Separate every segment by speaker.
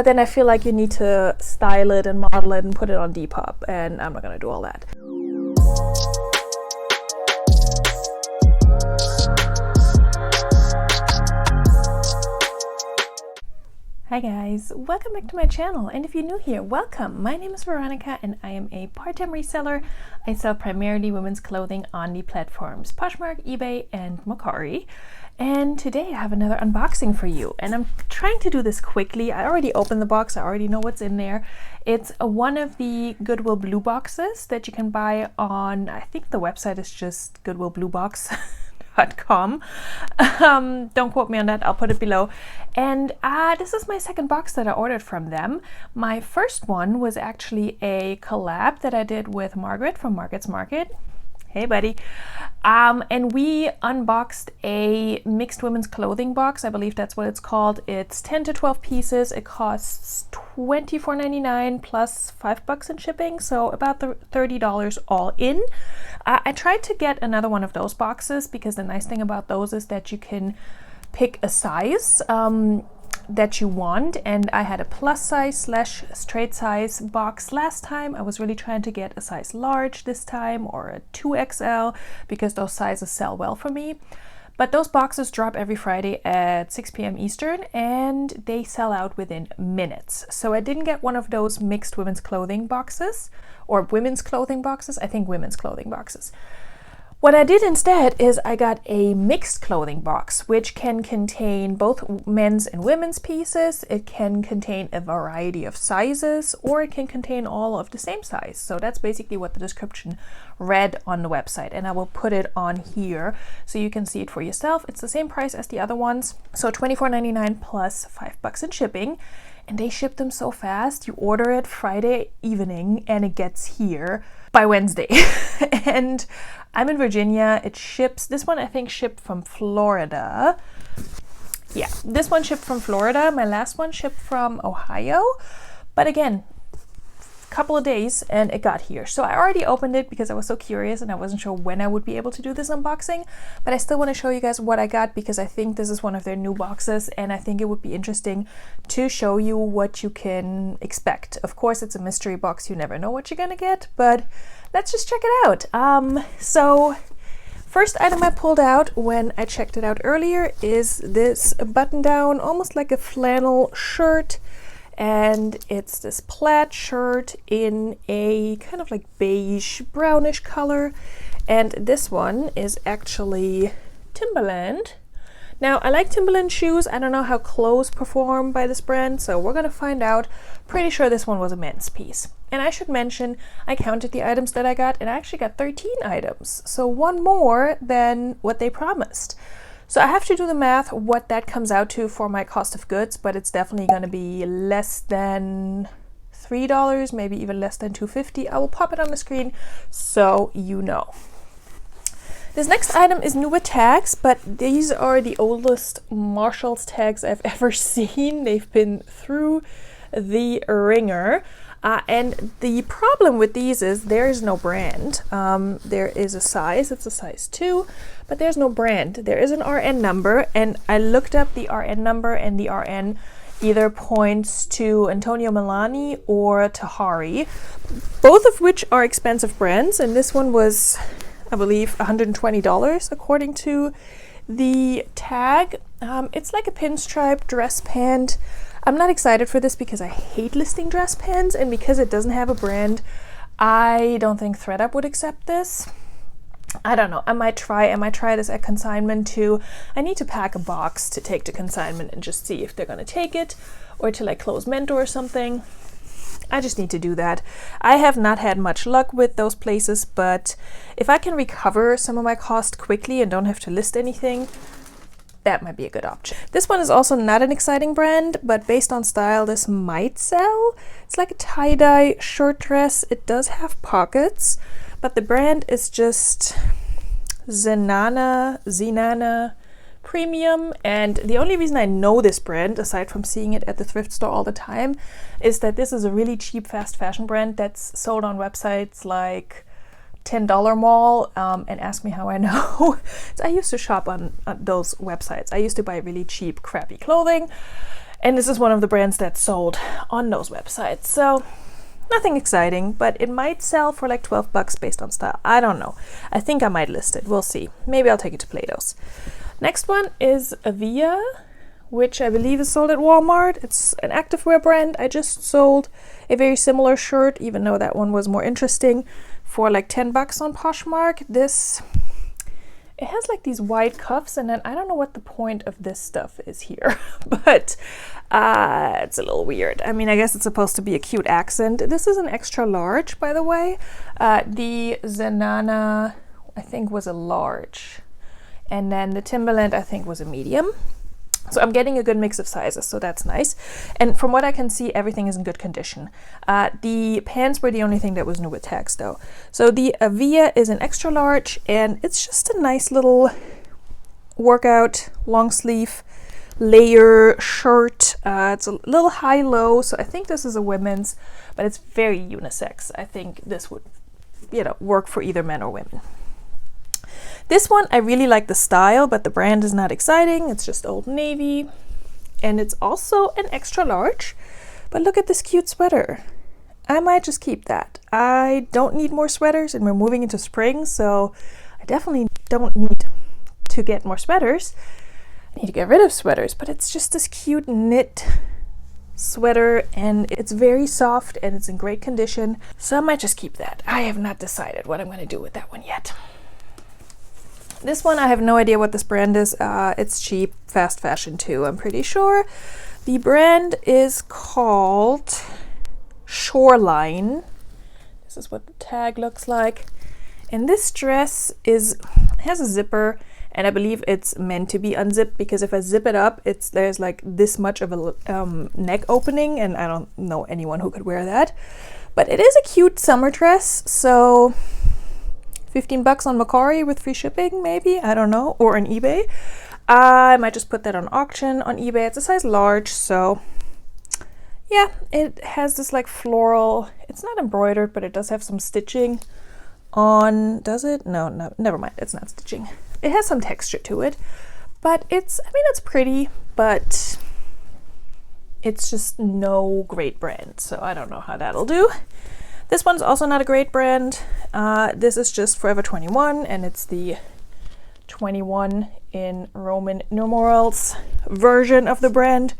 Speaker 1: but then I feel like you need to style it and model it and put it on Depop, and I'm not gonna do all that. Hi guys, welcome back to my channel, and if you're new here, welcome. My name is Veronika and I am a part-time reseller. I sell primarily women's clothing on the platforms Poshmark, Ebay, and Mercari. And today I have another unboxing for you, and I'm trying to do this quickly. I already opened the box, I already know what's in there. It's one of the Goodwill Blue boxes that you can buy on, I think the website is just Goodwill Blue Box. .com. Don't quote me on that, I'll put it below. And this is my second box that I ordered from them. My first one was actually a collab that I did with Margaret from Margaret's Market. Hey buddy. And we unboxed a mixed women's clothing box. I believe that's what it's called. It's 10 to 12 pieces. It costs $24.99 plus $5 in shipping, so about $30 all in. I tried to get another one of those boxes because the nice thing about those is that you can pick a size that you want, and I had a plus size / straight size box last time. I was really trying to get a size large this time, or a 2XL, because those sizes sell well for me. But those boxes drop every Friday at 6 p.m. Eastern, and they sell out within minutes. So I didn't get one of those mixed women's clothing boxes, or women's clothing boxes. I think women's clothing boxes. What I did instead is I got a mixed clothing box, which can contain both men's and women's pieces. It can contain a variety of sizes, or it can contain all of the same size. So that's basically what the description read on the website, and I will put it on here so you can see it for yourself. It's the same price as the other ones, so $24.99 plus $5 in shipping. And they ship them so fast. You order it Friday evening and it gets here by Wednesday. And I'm in Virginia. It ships, this one I think shipped from Florida. Yeah, this one shipped from Florida. My last one shipped from Ohio. But again, couple of days and it got here. So I already opened it because I was so curious and I wasn't sure when I would be able to do this unboxing, but I still want to show you guys what I got because I think this is one of their new boxes, and I think it would be interesting to show you what you can expect. Of course, it's a mystery box, you never know what you're gonna get, but let's just check it out. So first item I pulled out when I checked it out earlier is this button down, almost like a flannel shirt. And it's this plaid shirt in a kind of like beige brownish color, and this one is actually Timberland. Now I like Timberland shoes. I don't know how clothes perform by this brand, so we're gonna find out. Pretty sure this one was a men's piece. And I should mention, I counted the items that I got, and I actually got 13 items, so one more than what they promised. So I have to do the math what that comes out to for my cost of goods, but it's definitely going to be less than $3, maybe even less than $2.50. I will pop it on the screen so you know. This next item is new with tags, but these are the oldest Marshalls tags I've ever seen. They've been through the ringer. And the problem with these is there is no brand. There is a size, it's a size 2, but there's no brand. There is an RN number, and I looked up the RN number, and the RN either points to Antonio Milani or Tahari, both of which are expensive brands, and this one was, I believe, $120 according to the tag. It's like a pinstripe dress pant. I'm not excited for this because I hate listing dress pants, and because it doesn't have a brand, I don't think ThredUp would accept this. I don't know. I might try this at consignment too. I need to pack a box to take to consignment and just see if they're gonna take it, or to like close Mentor or something. I just need to do that. I have not had much luck with those places, but if I can recover some of my cost quickly and don't have to list anything, that might be a good option. This one is also not an exciting brand, but based on style, this might sell. It's like a tie-dye shirt dress. It does have pockets, but the brand is just Zenana Premium. And the only reason I know this brand, aside from seeing it at the thrift store all the time, is that this is a really cheap fast fashion brand that's sold on websites like $10 Mall, and ask me how I know. I used to shop on those websites. I used to buy really cheap, crappy clothing, And this is one of the brands that's sold on those websites. So nothing exciting, but it might sell for like 12 bucks based on style. I don't know. I think I might list it. We'll see. Maybe I'll take it to Plato's. Next one is Avia, which I believe is sold at Walmart. It's an activewear brand. I just sold a very similar shirt, even though that one was more interesting, for like 10 bucks on Poshmark. It has like these wide cuffs, and then I don't know what the point of this stuff is here, but it's a little weird. I mean, I guess it's supposed to be a cute accent. This is an extra large, by the way. The Zenana, I think, was a large. And then the Timberland, I think, was a medium. So I'm getting a good mix of sizes, so that's nice. And from what I can see, everything is in good condition. The pants were the only thing that was new with tags, though. So the Avia is an extra large, and it's just a nice little workout long sleeve layer shirt. It's a little high-low, so I think this is a women's, but it's very unisex. I think this would, work for either men or women. This one, I really like the style, but the brand is not exciting. It's just Old Navy, and it's also an extra large. But look at this cute sweater. I might just keep that. I don't need more sweaters, and we're moving into spring, so I definitely don't need to get more sweaters. I need to get rid of sweaters, but it's just this cute knit sweater, and it's very soft, and it's in great condition. So I might just keep that. I have not decided what I'm going to do with that one yet. This one, I have no idea what this brand is. It's cheap, fast fashion too, I'm pretty sure. The brand is called Shoreline. This is what the tag looks like. And this dress has a zipper, and I believe it's meant to be unzipped, because if I zip it up, there's like this much of a neck opening, and I don't know anyone who could wear that. But it is a cute summer dress, so 15 bucks on Mercari with free shipping, maybe, I don't know, or on eBay. I might just put that on auction on eBay. It's a size large, so yeah, it has this like floral, it's not embroidered, but it does have some stitching on, does it? No, never mind, it's not stitching. It has some texture to it, but it's pretty, but it's just no great brand, so I don't know how that'll do. This one's also not a great brand. This is just Forever 21, and it's the 21 in Roman numerals version of the brand.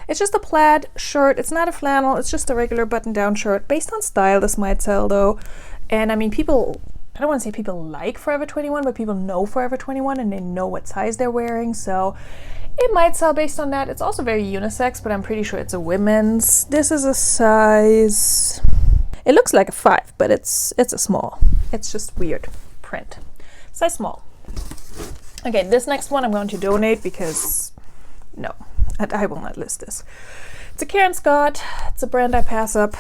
Speaker 1: It's just a plaid shirt. It's not a flannel. It's just a regular button-down shirt. Based on style, this might sell, though. And I mean, people, I don't want to say people like Forever 21, but people know Forever 21, and they know what size they're wearing. So it might sell based on that. It's also very unisex, but I'm pretty sure it's a women's. This is a size... It looks like a 5, but it's a small. It's just weird print. Size small. Okay, this next one I'm going to donate because no, I will not list this. It's a Karen Scott. It's a brand I pass up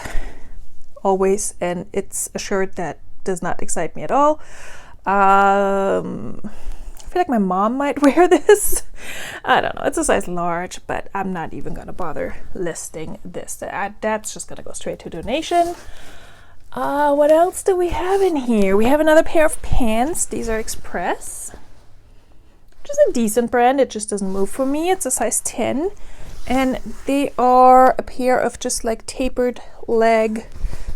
Speaker 1: always, and it's a shirt that does not excite me at all. I feel like my mom might wear this. I don't know. It's a size large, but I'm not even going to bother listing this. That's just going to go straight to donation. What else do we have in here? We have another pair of pants. These are Express, which is a decent brand. It just doesn't move for me. It's a size 10, and they are a pair of just like tapered leg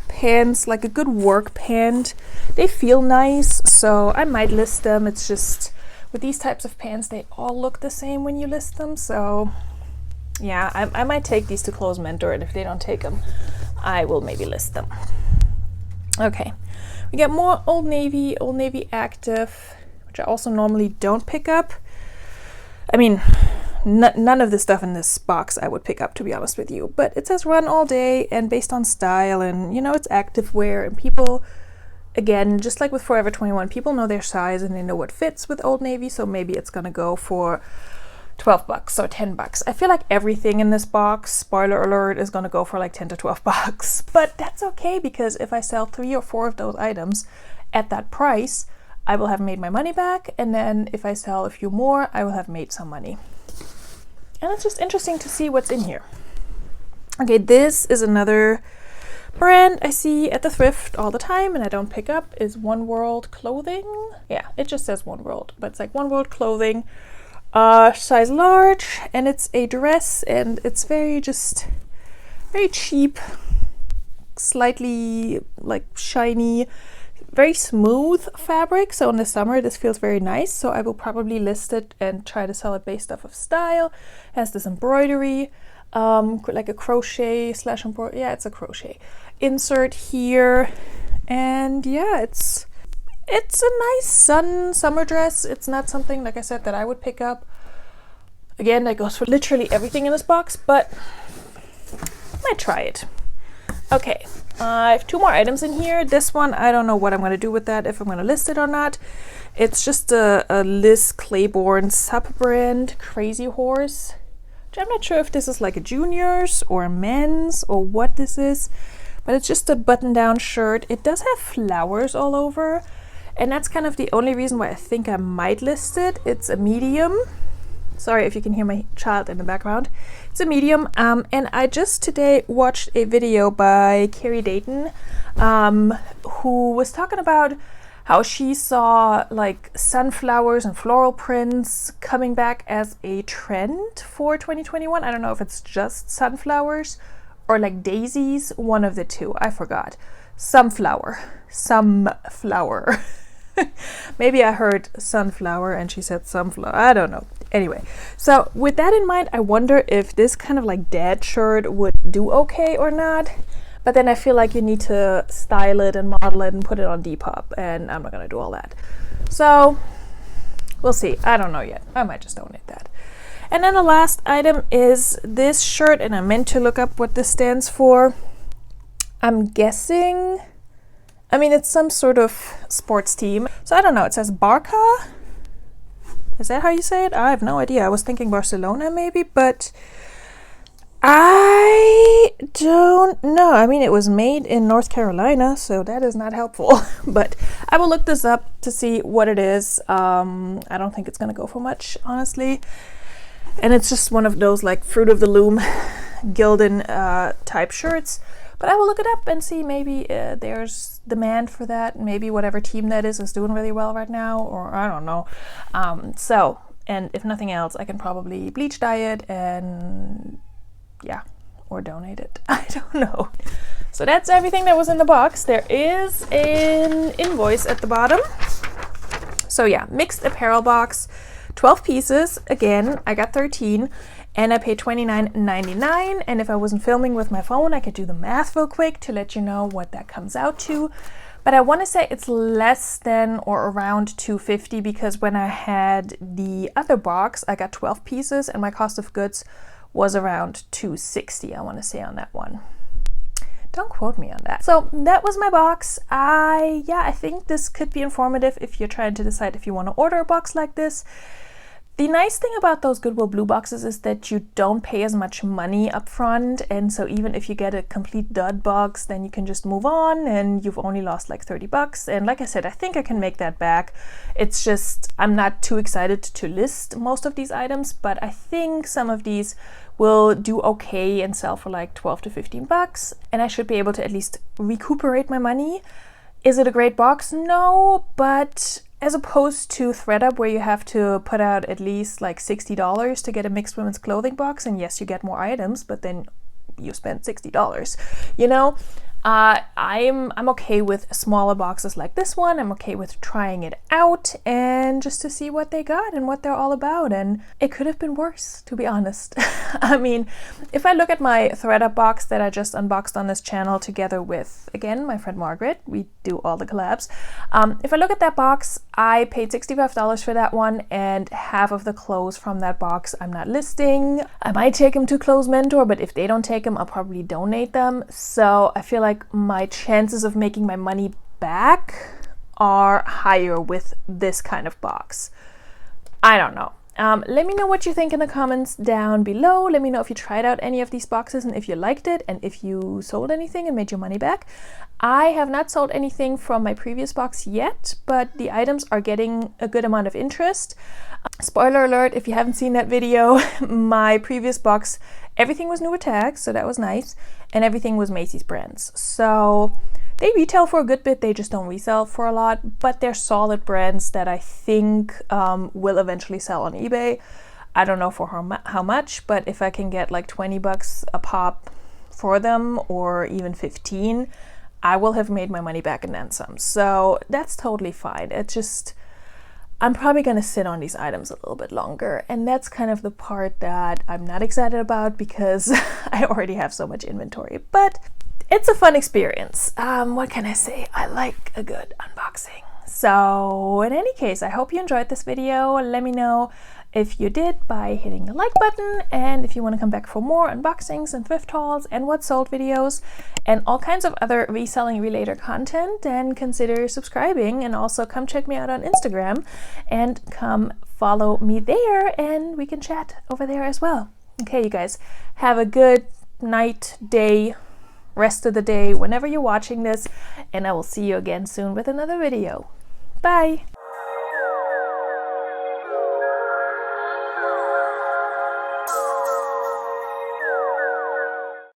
Speaker 1: pants, like a good work pant. They feel nice, so I might list them. It's just with these types of pants, they all look the same when you list them. So yeah, I might take these to Clothes Mentor, and if they don't take them, I will maybe list them. Okay, we get more Old Navy Active, which I also normally don't pick up. I mean, none of the stuff in this box I would pick up, to be honest with you, but it says run all day and based on style, and it's active wear, and people, again, just like with Forever 21, people know their size and they know what fits with Old Navy, so maybe it's gonna go for 12 bucks or 10 bucks. I feel like everything in this box, spoiler alert, is gonna go for like 10 to 12 bucks, but that's okay, because if I sell 3 or 4 of those items at that price, I will have made my money back, and then if I sell a few more, I will have made some money. And it's just interesting to see what's in here. Okay, this is another brand I see at the thrift all the time and I don't pick up, is One World Clothing. Yeah, it just says One World, but it's like One World Clothing. size large, and it's a dress, and it's very cheap, slightly like shiny, very smooth fabric. So in the summer this feels very nice, so I will probably list it and try to sell it based off of style. It has this embroidery, like a crochet slash embroidery, yeah, it's a crochet insert here, and yeah, it's a nice summer dress. It's not something, like I said, that I would pick up. Again, that goes for literally everything in this box, but I might try it. Okay, I have 2 more items in here. This one, I don't know what I'm going to do with that, if I'm going to list it or not. It's just a Liz Claiborne sub-brand Crazy Horse, which I'm not sure if this is like a junior's or a men's or what this is, but it's just a button-down shirt. It does have flowers all over, and that's kind of the only reason why I think I might list it. It's a medium. Sorry if you can hear my child in the background. It's a medium, and I just today watched a video by Carrie Dayton, who was talking about how she saw like sunflowers and floral prints coming back as a trend for 2021. I don't know if it's just sunflowers or like daisies, one of the two. I forgot. Sunflower. Maybe I heard sunflower and she said sunflower. I don't know. Anyway, so with that in mind, I wonder if this kind of like dad shirt would do okay or not. But then I feel like you need to style it and model it and put it on Depop, and I'm not gonna do all that. So we'll see. I don't know yet. I might just donate that. And then the last item is this shirt, and I meant to look up what this stands for. I'm guessing, I mean, it's some sort of sports team. So I don't know. It says Barca. Is that how you say it? I have no idea. I was thinking Barcelona maybe, but I don't know. I mean, it was made in North Carolina, so that is not helpful. But I will look this up to see what it is. I don't think it's going to go for much, honestly. And it's just one of those like Fruit of the Loom Gildan type shirts. But I will look it up and see, maybe there's demand for that. Maybe whatever team that is doing really well right now, or I don't know. So, and if nothing else, I can probably bleach dye it and yeah, or donate it. I don't know. So that's everything that was in the box. There is an invoice at the bottom. So yeah, Mixed Apparel Box, 12 pieces. Again, I got 13. And I paid $29.99, and if I wasn't filming with my phone, I could do the math real quick to let you know what that comes out to. But I want to say it's less than or around $250, because when I had the other box, I got 12 pieces, and my cost of goods was around $260, I want to say, on that one. Don't quote me on that. So that was my box. I think this could be informative if you're trying to decide if you want to order a box like this. The nice thing about those Goodwill Blue boxes is that you don't pay as much money up front, and so even if you get a complete dud box, then you can just move on and you've only lost like $30. And like I said, I think I can make that back. It's just, I'm not too excited to list most of these items, but I think some of these will do okay and sell for like 12 to 15 bucks, and I should be able to at least recuperate my money. Is it a great box? No, but as opposed to ThredUp, where you have to put out at least like $60 to get a mixed women's clothing box, and yes, you get more items, but then you spend $60, you know? I'm okay with smaller boxes like this one. I'm okay with trying it out and just to see what they got and what they're all about. And it could have been worse, to be honest. I mean, if I look at my ThredUp box that I just unboxed on this channel together with, again, my friend Margaret, we do all the collabs. If I look at that box, I paid $65 for that one, and half of the clothes from that box I'm not listing. I might take them to Clothes Mentor, but if they don't take them, I'll probably donate them. So I feel like my chances of making my money back are higher with this kind of box. I don't know. Let me know what you think in the comments down below. Let me know if you tried out any of these boxes and if you liked it, and if you sold anything and made your money back. I have not sold anything from my previous box yet, but the items are getting a good amount of interest. Spoiler alert, if you haven't seen that video, my previous box, everything was newer tags, so that was nice, and everything was Macy's brands. So they retail for a good bit, they just don't resell for a lot, but they're solid brands that I think will eventually sell on eBay. I don't know for how much, but if I can get like 20 bucks a pop for them, or even 15, I will have made my money back and then some. So that's totally fine. It's just, I'm probably going to sit on these items a little bit longer, and that's kind of the part that I'm not excited about because I already have so much inventory, but it's a fun experience. What can I say? I like a good unboxing. So in any case, I hope you enjoyed this video. Let me know if you did by hitting the like button, and if you want to come back for more unboxings and thrift hauls and what sold videos and all kinds of other reselling related content, then consider subscribing, and also come check me out on Instagram and come follow me there, and we can chat over there as well. Okay, you guys, have a good night, day, rest of the day, whenever you're watching this, and I will see you again soon with another video. Bye!